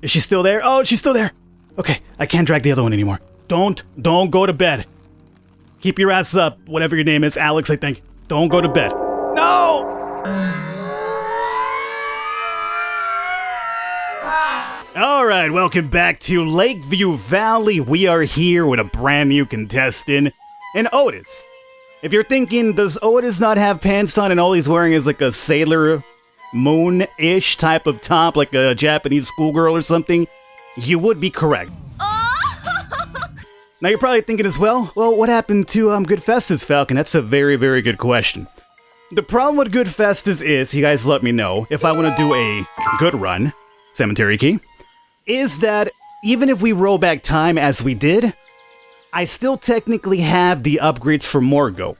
Is she still there? Oh, she's still there. Okay, I can't drag the other one anymore. Don't go to bed. Keep your ass up, whatever your name is, Alex, I think. Don't go to bed. No! Alright, welcome back to Lakeview Valley. We are here with a brand new contestant, and Otis. If you're thinking, does Otis not have pants on and all he's wearing is like a Sailor Moon-ish type of top, like a Japanese schoolgirl or something? You would be correct. Now you're probably thinking as well, what happened to Good Festus, Falcon? That's a very, very good question. The problem with Good Festus is, you guys let me know, if I want to do a good run, cemetery key, is that even if we roll back time as we did, I still technically have the upgrades for Morgo.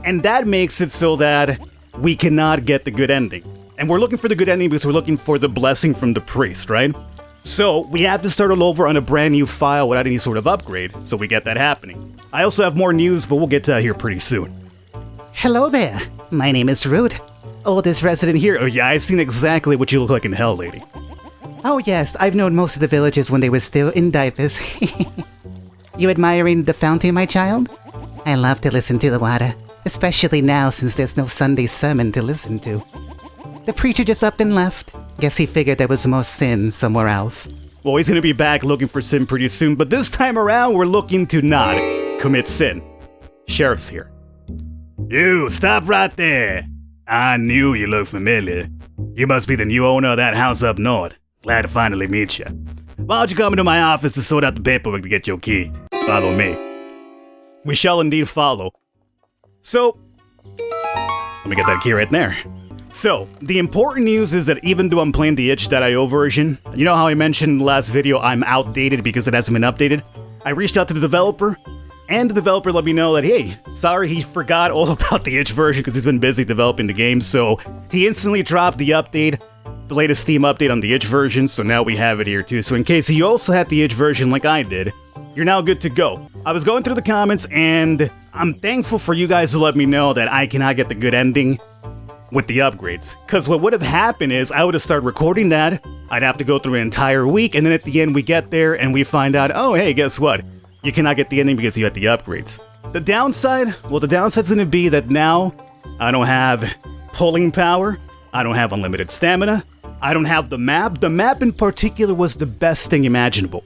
And that makes it so that we cannot get the good ending. And we're looking for the good ending because we're looking for the blessing from the priest, right? So we have to start all over on a brand new file without any sort of upgrade, so we get that happening. I also have more news, but we'll get to that here pretty soon. Hello there. My name is Rude, oldest resident here. Oh yeah, I've seen exactly what you look like in hell, lady. Oh yes, I've known most of the villagers when they were still in diapers. You admiring the fountain, my child? I love to listen to the water, especially now since there's no Sunday sermon to listen to. The preacher just up and left. Guess he figured there was more sin somewhere else. Well, he's gonna be back looking for sin pretty soon, but this time around we're looking to not commit sin. Sheriff's here. You, stop right there. I knew you looked familiar. You must be the new owner of that house up north. Glad to finally meet you. Why don't you come into my office to sort out the paperwork to get your key? Follow me. We shall indeed follow. So, let me get that key right there. So, the important news is that even though I'm playing the itch.io version, you know how I mentioned in the last video I'm outdated because it hasn't been updated? I reached out to the developer, and the developer let me know that, hey, sorry he forgot all about the itch version because he's been busy developing the game, so he instantly dropped the update, the latest Steam update on the itch version, so now we have it here too. So in case you also had the itch version like I did, you're now good to go. I was going through the comments, and I'm thankful for you guys to let me know that I cannot get the good ending with the upgrades. Because what would have happened is I would have started recording that, I'd have to go through an entire week, and then at the end we get there and we find out, oh hey, guess what? You cannot get the ending because you had the upgrades. The downside? Well, the downside's gonna be that now I don't have pulling power, I don't have unlimited stamina, I don't have the map. The map in particular was the best thing imaginable.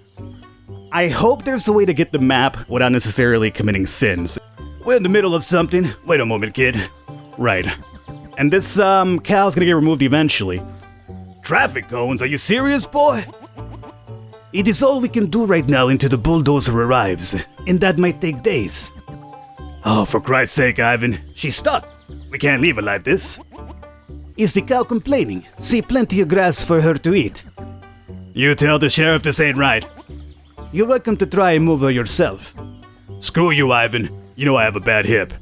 I hope there's a way to get the map without necessarily committing sins. We're in the middle of something. Wait a moment, kid. Right. And this, cow's gonna get removed eventually. Traffic cones? Are you serious, boy? It is all we can do right now until the bulldozer arrives, and that might take days. Oh, for Christ's sake, Ivan. She's stuck. We can't leave her like this. Is the cow complaining? See plenty of grass for her to eat. You tell the sheriff this ain't right. You're welcome to try and move her yourself. Screw you, Ivan. You know I have a bad hip.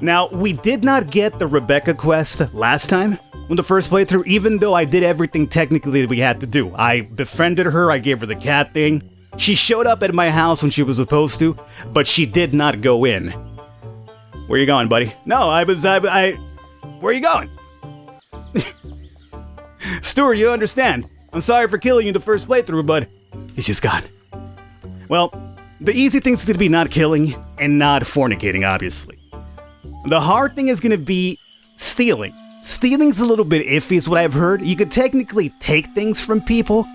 Now, we did not get the Rebecca quest last time on the first playthrough, even though I did everything technically that we had to do. I befriended her, I gave her the cat thing. She showed up at my house when she was supposed to, but she did not go in. Where you going, buddy? No, where you going? Stuart, you understand. I'm sorry for killing you the first playthrough, but he's just gone. Well, the easy thing is going to be not killing and not fornicating, obviously. The hard thing is going to be stealing. Stealing's a little bit iffy is what I've heard. You could technically take things from people,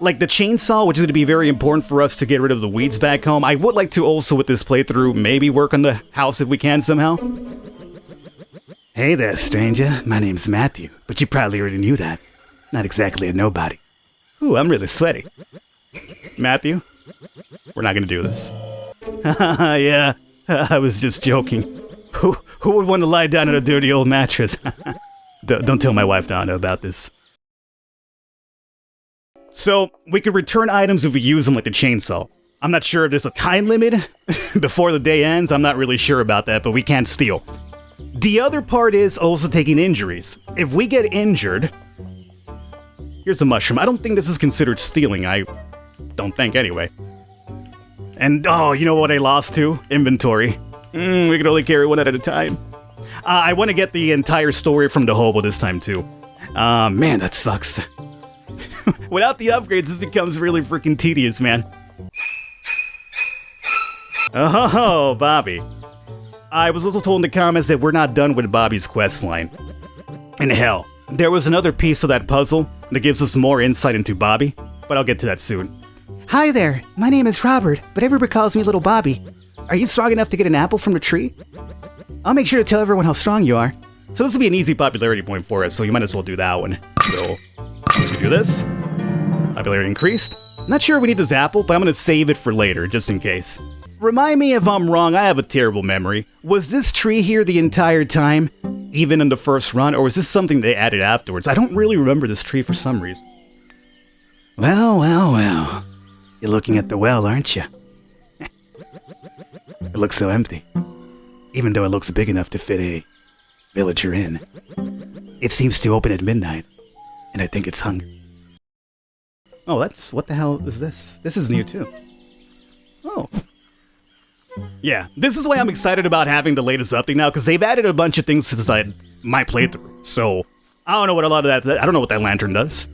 like the chainsaw, which is going to be very important for us to get rid of the weeds back home. I would like to also, with this playthrough, maybe work on the house if we can somehow. Hey there, stranger. My name's Matthew, but you probably already knew that. Not exactly a nobody. Ooh, I'm really sweaty. Matthew, we're not going to do this. Yeah, I was just joking. Who would want to lie down on a dirty old mattress? Don't tell my wife Donna about this. So, we could return items if we use them like the chainsaw. I'm not sure if there's a time limit before the day ends. I'm not really sure about that, but we can't steal. The other part is also taking injuries. If we get injured... Here's a mushroom. I don't think this is considered stealing. I don't think, anyway. And, oh, you know what I lost too? Inventory. We can only carry one at a time. I want to get the entire story from the hobo this time too. Man, that sucks. Without the upgrades, this becomes really freaking tedious, man. Oh, Bobby. I was also told in the comments that we're not done with Bobby's quest line. And hell, there was another piece of that puzzle that gives us more insight into Bobby, but I'll get to that soon. Hi there, my name is Robert, but everybody calls me Little Bobby. Are you strong enough to get an apple from the tree? I'll make sure to tell everyone how strong you are. So this will be an easy popularity point for us, so you might as well do that one. So, let's do this. Popularity increased. Not sure if we need this apple, but I'm gonna save it for later, just in case. Remind me if I'm wrong, I have a terrible memory. Was this tree here the entire time, even in the first run, or was this something they added afterwards? I don't really remember this tree for some reason. Well. You're looking at the well, aren't you? It looks so empty. Even though it looks big enough to fit a villager in. It seems to open at midnight, and I think it's hungry. Oh, what the hell is this? This is new too. Oh. Yeah, this is why I'm excited about having the latest update now, because they've added a bunch of things since my playthrough. So, I don't know what a lot of that, I don't know what that lantern does.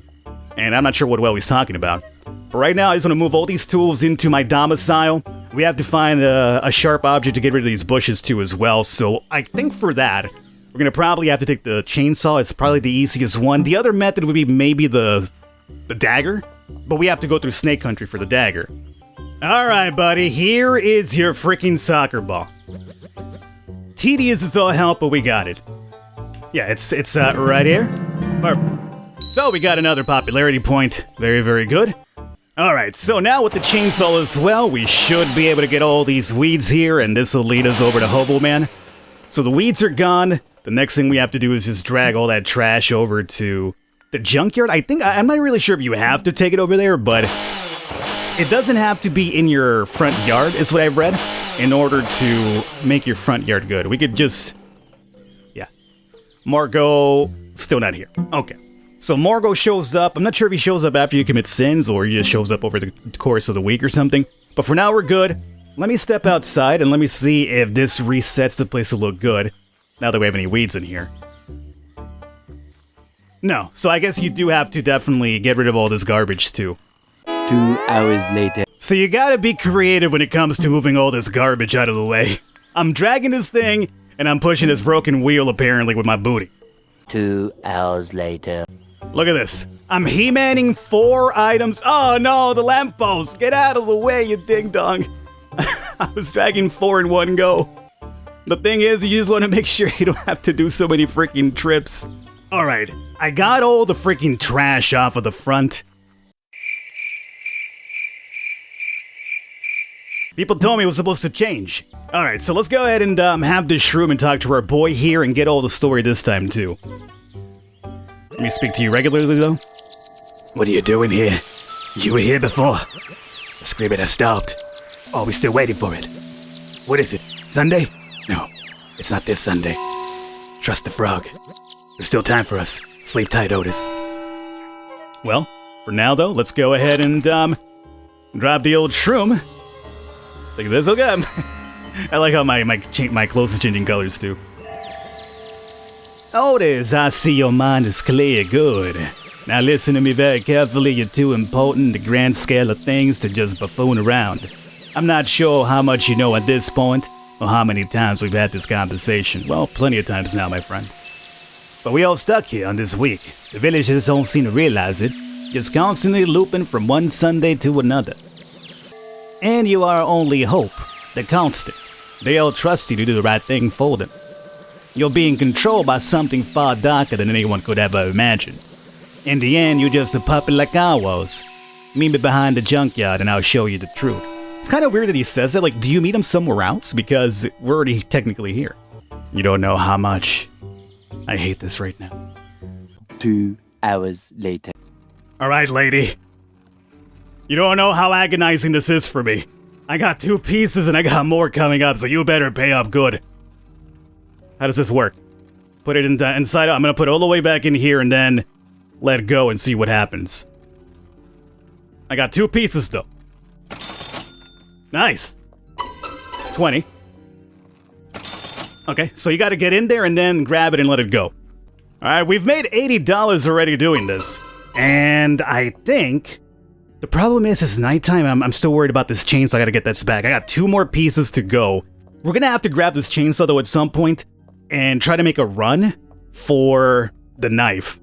And I'm not sure what well he's talking about. But right now, I just want to move all these tools into my domicile. We have to find a sharp object to get rid of these bushes too as well. So, I think for that, we're going to probably have to take the chainsaw. It's probably the easiest one. The other method would be maybe the dagger. But we have to go through Snake Country for the dagger. Alright, buddy, here is your freaking soccer ball. Tedious as all hell, but we got it. Yeah, it's right here. Perfect. So we got another popularity point. Very, very good. Alright, so now with the chainsaw as well, we should be able to get all these weeds here, and this will lead us over to Hobo Man. So the weeds are gone. The next thing we have to do is just drag all that trash over to the junkyard. I'm not really sure if you have to take it over there, but it doesn't have to be in your front yard, is what I've read, in order to make your front yard good. We could just... yeah. Margot... still not here. Okay. So Margot shows up. I'm not sure if he shows up after you commit sins, or he just shows up over the course of the week or something. But for now, we're good. Let me step outside, and let me see if this resets the place to look good, now that we have any weeds in here. No, so I guess you do have to definitely get rid of all this garbage, too. 2 hours later. So you gotta be creative when it comes to moving all this garbage out of the way. I'm dragging this thing, and I'm pushing this broken wheel, apparently, with my booty. 2 hours later. Look at this. I'm He-Manning 4 items. Oh no, the lamppost! Get out of the way, you ding-dong. I was dragging 4 in one go. The thing is, you just want to make sure you don't have to do so many freaking trips. Alright, I got all the freaking trash off of the front. People told me it was supposed to change. Alright, so let's go ahead and have this shroom and talk to our boy here and get all the story this time too. Let me speak to you regularly though. What are you doing here? You were here before. The screaming has stopped. Oh, we're still waiting for it. What is it? Sunday? No, it's not this Sunday. Trust the frog. There's still time for us. Sleep tight, Otis. Well, for now though, let's go ahead and drop the old shroom. Look at this, okay. I like how my clothes is changing colors too. Otis, I see your mind is clear, good. Now listen to me very carefully, you're too important in the grand scale of things to just buffoon around. I'm not sure how much you know at this point, or how many times we've had this conversation. Well, plenty of times now, my friend. But we all stuck here on this week. The villagers don't seem to realize it, just constantly looping from one Sunday to another. And you are our only hope, the constant. They all trust you to do the right thing for them. You're being controlled by something far darker than anyone could ever imagine. In the end, you're just a puppet like I was. Meet me behind the junkyard and I'll show you the truth. It's kind of weird that he says that, like, do you meet him somewhere else? Because we're already technically here. You don't know how much I hate this right now. 2 hours later. Alright, lady. You don't know how agonizing this is for me. I got 2 pieces and I got more coming up, so you better pay up good. How does this work? Put it inside. I'm gonna put it all the way back in here and then let it go and see what happens. I got 2 pieces though. Nice. 20. Okay, so you gotta get in there and then grab it and let it go. Alright, we've made $80 already doing this. And I think the problem is it's nighttime. I'm still worried about this chainsaw. I gotta get this back. I got 2 more pieces to go. We're gonna have to grab this chainsaw though at some point and try to make a run for the knife,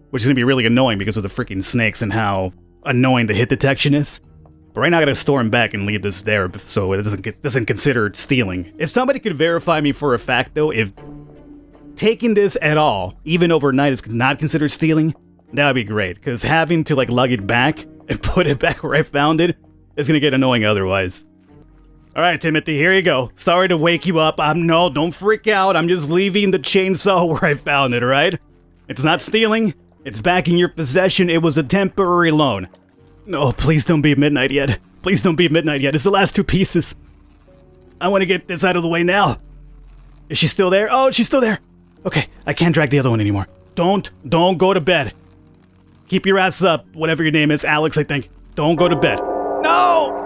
which is gonna be really annoying because of the freaking snakes and how annoying the hit detection is. But right now I gotta store him back and leave this there so it doesn't consider stealing. If somebody could verify me for a fact though, if taking this at all, even overnight, is not considered stealing, that would be great. Because having to like lug it back and put it back where I found it is gonna get annoying otherwise. Alright, Timothy, here you go. Sorry to wake you up. No, don't freak out. I'm just leaving the chainsaw where I found it, alright? It's not stealing. It's back in your possession. It was a temporary loan. No, please don't be midnight yet. Please don't be midnight yet. It's the last 2 pieces. I want to get this out of the way now. Is she still there? Oh, she's still there. Okay, I can't drag the other one anymore. Don't go to bed. Keep your ass up, whatever your name is, Alex, I think. Don't go to bed. No!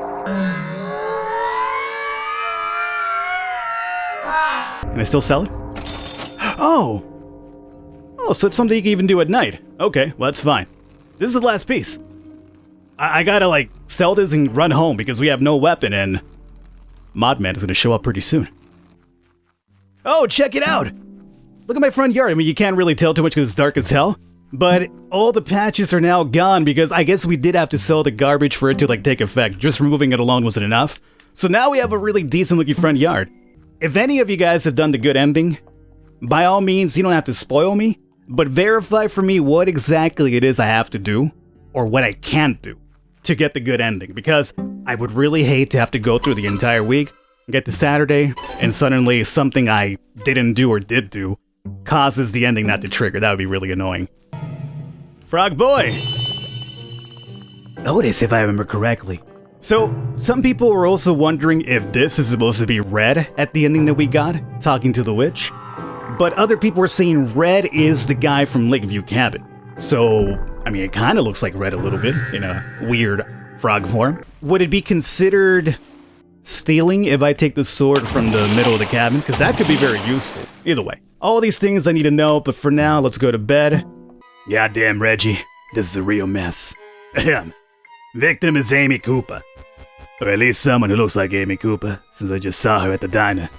Can I still sell it? Oh! Oh, so it's something you can even do at night. Okay, well, that's fine. This is the last piece. I gotta, like, sell this and run home because we have no weapon and Modman is gonna show up pretty soon. Oh, check it out! Look at my front yard. I mean, you can't really tell too much because it's dark as hell. But all the patches are now gone because I guess we did have to sell the garbage for it to, like, take effect. Just removing it alone wasn't enough. So now we have a really decent-looking front yard. If any of you guys have done the good ending, by all means, you don't have to spoil me, but verify for me what exactly it is I have to do, or what I can't do, to get the good ending. Because I would really hate to have to go through the entire week, get to Saturday, and suddenly something I didn't do or did do causes the ending not to trigger. That would be really annoying. Frog Boy! Otis, if I remember correctly. So, some people were also wondering if this is supposed to be red at the ending that we got, talking to the witch. But other people were saying red is the guy from Lakeview Cabin. So, I mean, it kind of looks like red a little bit, in a weird frog form. Would it be considered stealing if I take the sword from the middle of the cabin? Because that could be very useful. Either way. All these things I need to know, but for now, let's go to bed. Goddamn, Reggie. This is a real mess. Ahem. Victim is Amy Cooper. Or at least someone who looks like Amy Cooper, since I just saw her at the diner.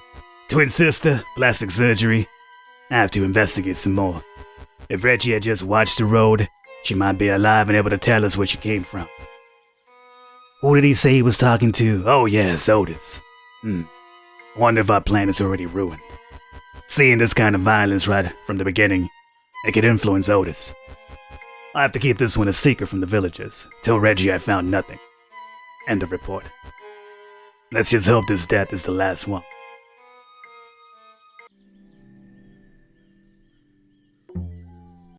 Twin sister, plastic surgery. I have to investigate some more. If Reggie had just watched the road, she might be alive and able to tell us where she came from. Who did he say he was talking to? Oh yes, Otis. Wonder if our plan is already ruined. Seeing this kind of violence right from the beginning, it could influence Otis. I have to keep this one a secret from the villagers. Tell Reggie I found nothing. End of report. Let's just hope this death is the last one.